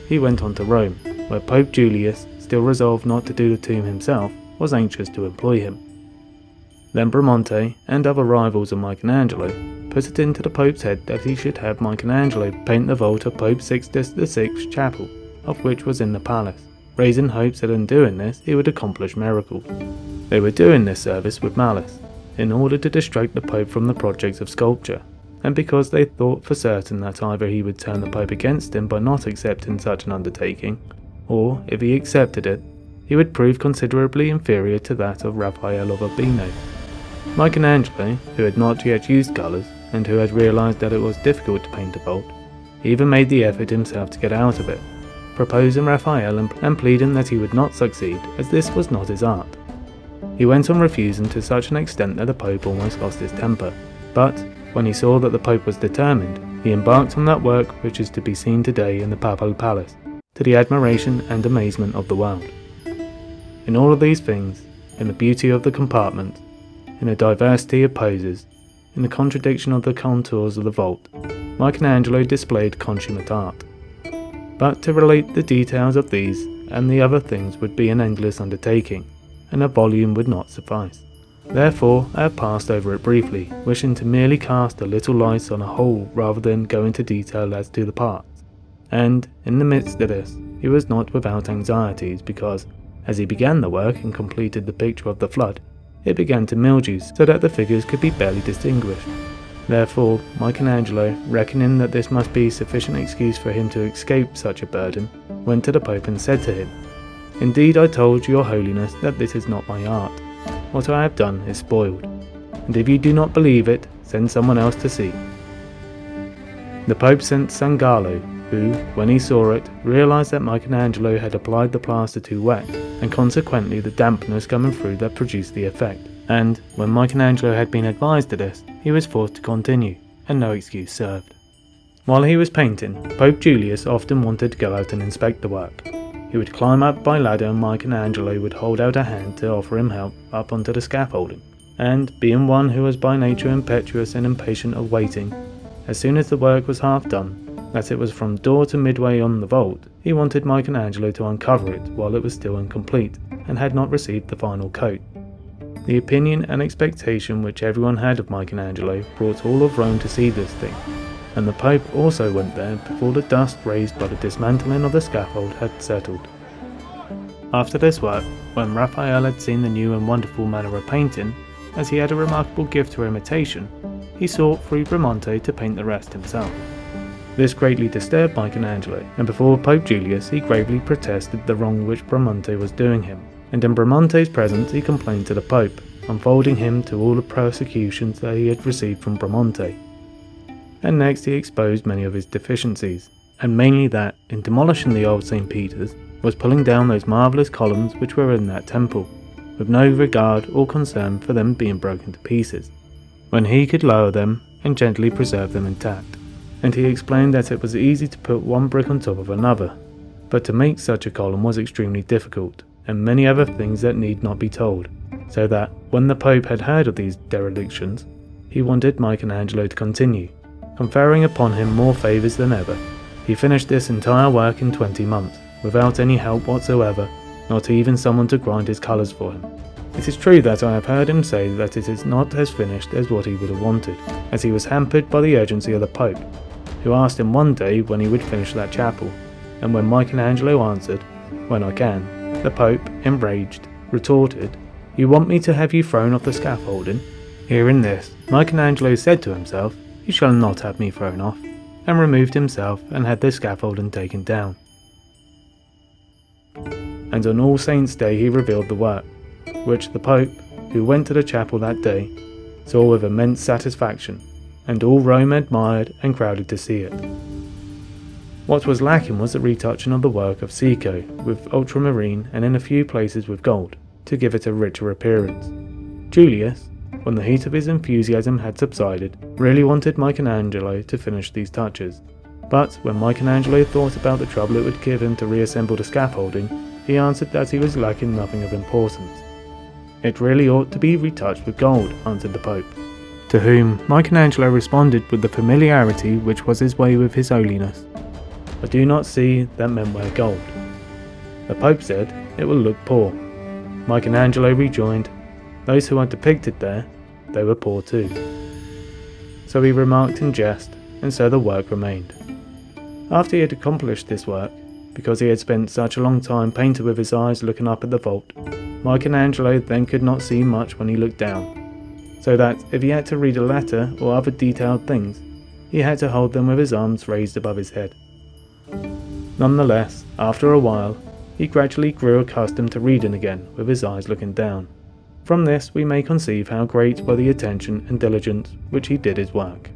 He went on to Rome, where Pope Julius, still resolved not to do the tomb himself, was anxious to employ him. Then Bramante, and other rivals of Michelangelo, put it into the Pope's head that he should have Michelangelo paint the vault of Pope Sixtus VI's chapel, of which was in the palace, raising hopes that in doing this he would accomplish miracles. They were doing this service with malice, in order to distract the Pope from the projects of sculpture, and because they thought for certain that either he would turn the Pope against him by not accepting such an undertaking, or, if he accepted it, he would prove considerably inferior to that of Raphael of Urbino. Michelangelo, who had not yet used colours, and who had realised that it was difficult to paint a vault, even made the effort himself to get out of it, proposing Raphael and pleading that he would not succeed, as this was not his art. He went on refusing to such an extent that the Pope almost lost his temper, but, when he saw that the Pope was determined, he embarked on that work which is to be seen today in the Papal Palace, to the admiration and amazement of the world. In all of these things, in the beauty of the compartment, in the diversity of poses, in the contradiction of the contours of the vault, Michelangelo displayed consummate art. But to relate the details of these and the other things would be an endless undertaking, and a volume would not suffice. Therefore, I have passed over it briefly, wishing to merely cast a little light on a whole rather than go into detail as to the parts. And, in the midst of this, he was not without anxieties because, as he began the work and completed the picture of the flood, it began to mildew so that the figures could be barely distinguished. Therefore, Michelangelo, reckoning that this must be sufficient excuse for him to escape such a burden, went to the Pope and said to him, "Indeed I told your Holiness that this is not my art. What I have done is spoiled, and if you do not believe it, send someone else to see." The Pope sent Sangallo, who, when he saw it, realised that Michelangelo had applied the plaster too wet, and consequently the dampness coming through that produced the effect, and, when Michelangelo had been advised of this, he was forced to continue, and no excuse served. While he was painting, Pope Julius often wanted to go out and inspect the work. He would climb up by ladder and Michelangelo would hold out a hand to offer him help up onto the scaffolding, and, being one who was by nature impetuous and impatient of waiting, as soon as the work was half done, that it was from door to midway on the vault, he wanted Michelangelo to uncover it while it was still incomplete and had not received the final coat. The opinion and expectation which everyone had of Michelangelo brought all of Rome to see this thing, and the Pope also went there before the dust raised by the dismantling of the scaffold had settled. After this work, when Raphael had seen the new and wonderful manner of painting, as he had a remarkable gift for imitation, he sought through Bramante to paint the rest himself. This greatly disturbed Michelangelo, and before Pope Julius he gravely protested the wrong which Bramante was doing him, and in Bramante's presence he complained to the Pope, unfolding him to all the persecutions that he had received from Bramante. And next he exposed many of his deficiencies, and mainly that, in demolishing the old St. Peter's, was pulling down those marvellous columns which were in that temple, with no regard or concern for them being broken to pieces, when he could lower them and gently preserve them intact. And he explained that it was easy to put one brick on top of another, but to make such a column was extremely difficult, and many other things that need not be told, so that, when the Pope had heard of these derelictions, he wanted Michelangelo to continue, conferring upon him more favours than ever. He finished this entire work in 20 months, without any help whatsoever, not even someone to grind his colours for him. It is true that I have heard him say that it is not as finished as what he would have wanted, as he was hampered by the urgency of the Pope, who asked him one day when he would finish that chapel, and when Michelangelo answered, "When I can," the Pope, enraged, retorted, "You want me to have you thrown off the scaffolding?" Hearing this, Michelangelo said to himself, "You shall not have me thrown off," and removed himself and had the scaffolding taken down. And on All Saints' Day he revealed the work, which the Pope, who went to the chapel that day, saw with immense satisfaction, and all Rome admired and crowded to see it. What was lacking was the retouching of the work of Sico with ultramarine and in a few places with gold, to give it a richer appearance. Julius, when the heat of his enthusiasm had subsided, really wanted Michelangelo to finish these touches, but when Michelangelo thought about the trouble it would give him to reassemble the scaffolding, he answered that he was lacking nothing of importance. "It really ought to be retouched with gold," answered the Pope, to whom Michelangelo responded with the familiarity which was his way with his holiness. I do not see that men wear gold." The Pope said it will look poor. Michelangelo rejoined, "Those who are depicted there, they were poor too." So he remarked in jest, and so the work remained. After he had accomplished this work, because he had spent such a long time painted with his eyes looking up at the vault, Michelangelo then could not see much when he looked down, so that if he had to read a letter or other detailed things, he had to hold them with his arms raised above his head. Nonetheless, after a while, he gradually grew accustomed to reading again with his eyes looking down. From this we may conceive how great were the attention and diligence which he did his work.